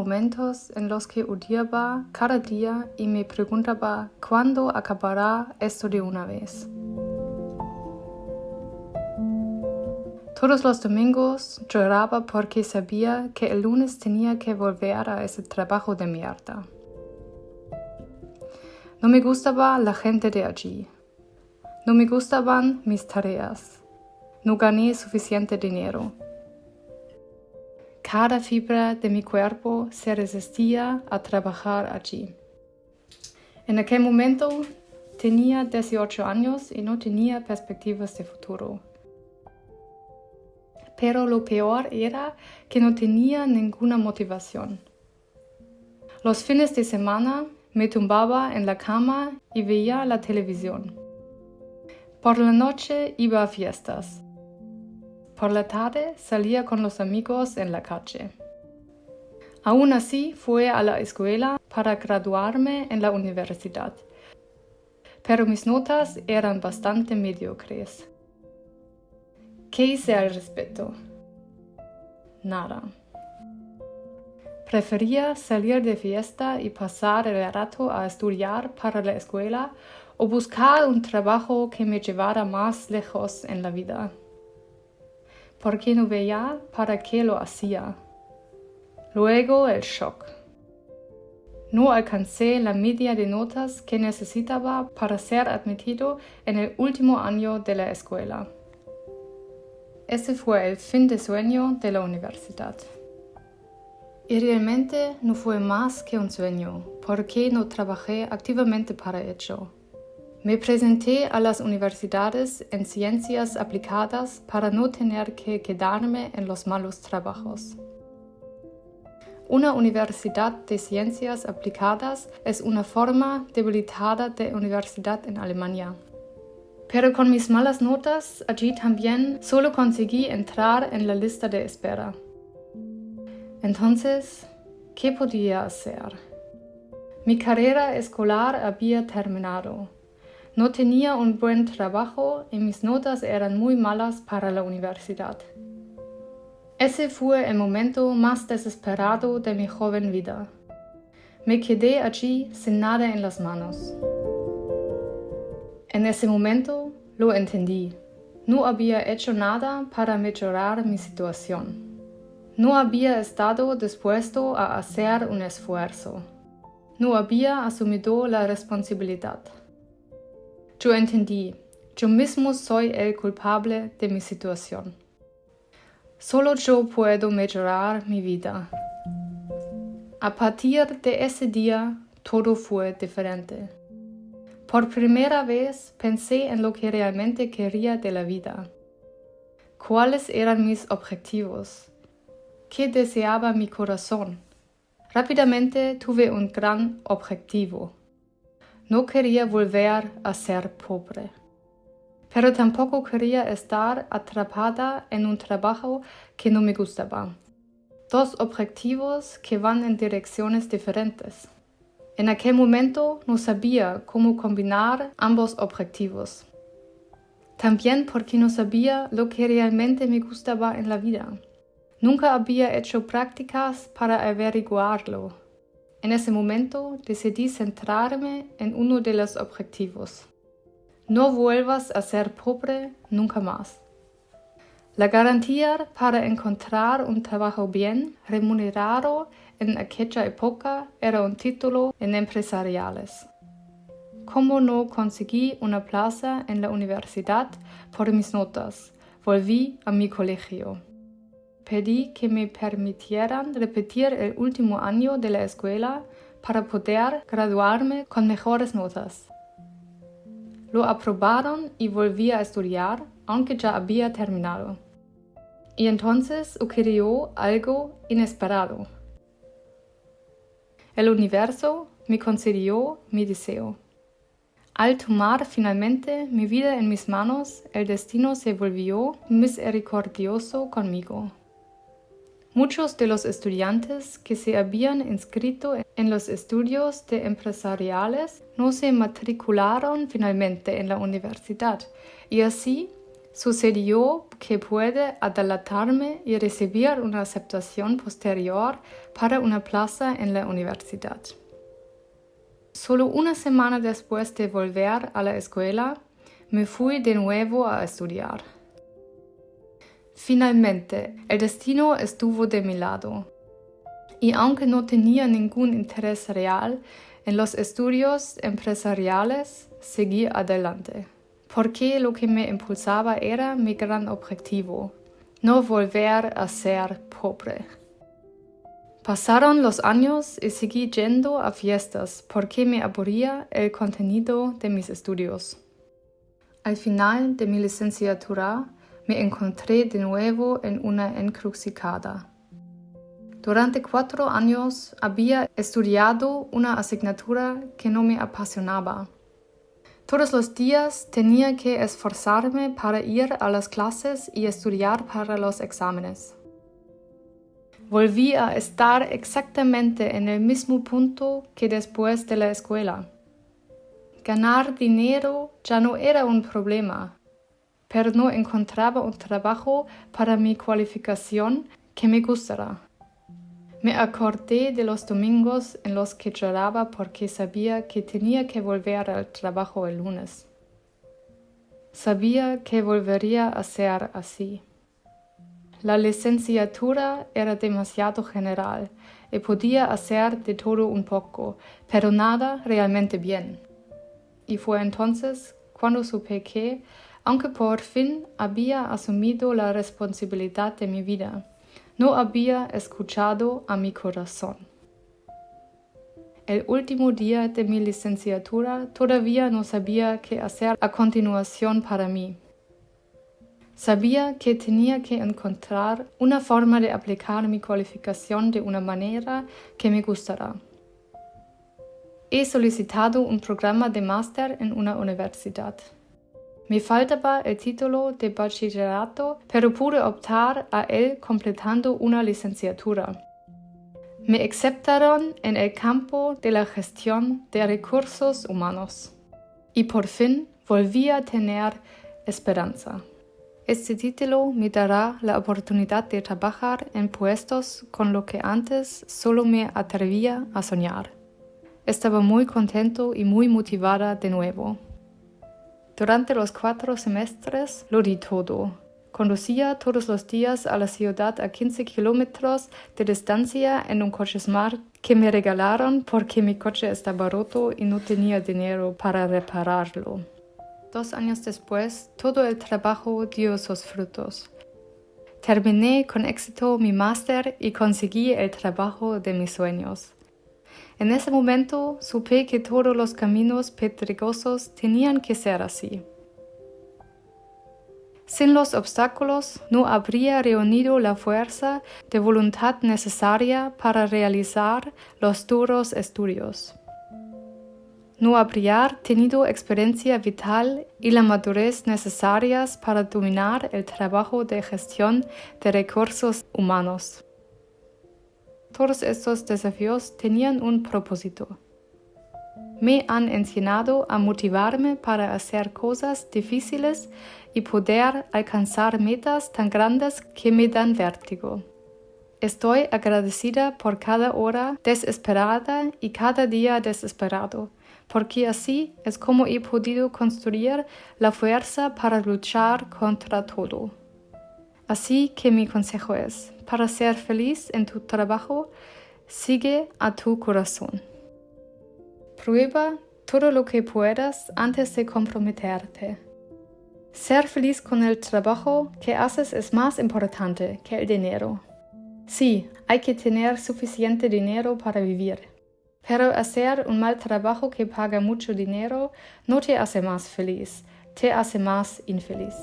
momentos en los que odiaba cada día y me preguntaba cuándo acabará esto de una vez. Todos los domingos lloraba porque sabía que el lunes tenía que volver a ese trabajo de mierda. No me gustaba la gente de allí. No me gustaban mis tareas. No gané suficiente dinero. Cada fibra de mi cuerpo se resistía a trabajar allí. En aquel momento tenía 18 años y no tenía perspectivas de futuro. Pero lo peor era que no tenía ninguna motivación. Los fines de semana me tumbaba en la cama y veía la televisión. Por la noche iba a fiestas. Por la tarde salía con los amigos en la calle. Aún así fui a la escuela para graduarme en la universidad. Pero mis notas eran bastante mediocres. ¿Qué hice al respecto? Nada. Prefería salir de fiesta y pasar el rato a estudiar para la escuela o buscar un trabajo que me llevara más lejos en la vida. Porque no veía para qué lo hacía. Luego el shock. No alcancé la media de notas que necesitaba para ser admitido en el último año de la escuela. Ese fue el fin de sueño de la universidad. Y realmente no fue más que un sueño, porque no trabajé activamente para ello. Me presenté a las universidades en ciencias aplicadas para no tener que quedarme en los malos trabajos. Una universidad de ciencias aplicadas es una forma debilitada de universidad en Alemania. Pero con mis malas notas allí también solo conseguí entrar en la lista de espera. Entonces, ¿qué podía hacer? Mi carrera escolar había terminado. No tenía un buen trabajo y mis notas eran muy malas para la universidad. Ese fue el momento más desesperado de mi joven vida. Me quedé allí sin nada en las manos. En ese momento lo entendí. No había hecho nada para mejorar mi situación. No había estado dispuesto a hacer un esfuerzo. No había asumido la responsabilidad. Yo entendí, yo mismo soy el culpable de mi situación. Solo yo puedo mejorar mi vida. A partir de ese día, todo fue diferente. Por primera vez pensé en lo que realmente quería de la vida. ¿Cuáles eran mis objetivos? ¿Qué deseaba mi corazón? Rápidamente tuve un gran objetivo. No quería volver a ser pobre. Pero tampoco quería estar atrapada en un trabajo que no me gustaba. Dos objetivos que van en direcciones diferentes. En aquel momento no sabía cómo combinar ambos objetivos. También porque no sabía lo que realmente me gustaba en la vida. Nunca había hecho prácticas para averiguarlo. En ese momento decidí centrarme en uno de los objetivos. No vuelvas a ser pobre nunca más. La garantía para encontrar un trabajo bien remunerado en aquella época era un título en empresariales. Como no conseguí una plaza en la universidad por mis notas, volví a mi colegio. Pedí que me permitieran repetir el último año de la escuela para poder graduarme con mejores notas. Lo aprobaron y volví a estudiar, aunque ya había terminado. Y entonces ocurrió algo inesperado. El universo me concedió mi deseo. Al tomar finalmente mi vida en mis manos, el destino se volvió misericordioso conmigo. Muchos de los estudiantes que se habían inscrito en los estudios de empresariales no se matricularon finalmente en la universidad, y así sucedió que pude adelantarme y recibir una aceptación posterior para una plaza en la universidad. Solo una semana después de volver a la escuela, me fui de nuevo a estudiar. Finalmente, el destino estuvo de mi lado. Y aunque no tenía ningún interés real en los estudios empresariales, seguí adelante. Porque lo que me impulsaba era mi gran objetivo, no volver a ser pobre. Pasaron los años y seguí yendo a fiestas porque me aburría el contenido de mis estudios. Al final de mi licenciatura me encontré de nuevo en una encrucijada. Durante 4 años había estudiado una asignatura que no me apasionaba. Todos los días tenía que esforzarme para ir a las clases y estudiar para los exámenes. Volví a estar exactamente en el mismo punto que después de la escuela. Ganar dinero ya no era un problema, pero no encontraba un trabajo para mi cualificación que me gustara. Me acordé de los domingos en los que lloraba porque sabía que tenía que volver al trabajo el lunes. Sabía que volvería a ser así. La licenciatura era demasiado general y podía hacer de todo un poco, pero nada realmente bien. Y fue entonces cuando supe que, aunque por fin había asumido la responsabilidad de mi vida, no había escuchado a mi corazón. El último día de mi licenciatura todavía no sabía qué hacer a continuación para mí. Sabía que tenía que encontrar una forma de aplicar mi cualificación de una manera que me gustara. He solicitado un programa de máster en una universidad. Me faltaba el título de bachillerato, pero pude optar a él completando una licenciatura. Me aceptaron en el campo de la gestión de recursos humanos. Y por fin volví a tener esperanza. Este título me dará la oportunidad de trabajar en puestos con lo que antes solo me atrevía a soñar. Estaba muy contento y muy motivada de nuevo. Durante los 4 semestres lo di todo. Conducía todos los días a la ciudad a 15 kilómetros de distancia en un coche Smart que me regalaron porque mi coche estaba roto y no tenía dinero para repararlo. 2 años después, todo el trabajo dio sus frutos. Terminé con éxito mi máster y conseguí el trabajo de mis sueños. En ese momento supe que todos los caminos pedregosos tenían que ser así. Sin los obstáculos no habría reunido la fuerza de voluntad necesaria para realizar los duros estudios. No habría tenido experiencia vital y la madurez necesarias para dominar el trabajo de gestión de recursos humanos. Todos estos desafíos tenían un propósito. Me han enseñado a motivarme para hacer cosas difíciles y poder alcanzar metas tan grandes que me dan vértigo. Estoy agradecida por cada hora desesperada y cada día desesperado, porque así es como he podido construir la fuerza para luchar contra todo. Así que mi consejo es, para ser feliz en tu trabajo, sigue a tu corazón. Prueba todo lo que puedas antes de comprometerte. Ser feliz con el trabajo que haces es más importante que el dinero. Sí, hay que tener suficiente dinero para vivir, pero hacer un mal trabajo que paga mucho dinero no te hace más feliz, te hace más infeliz.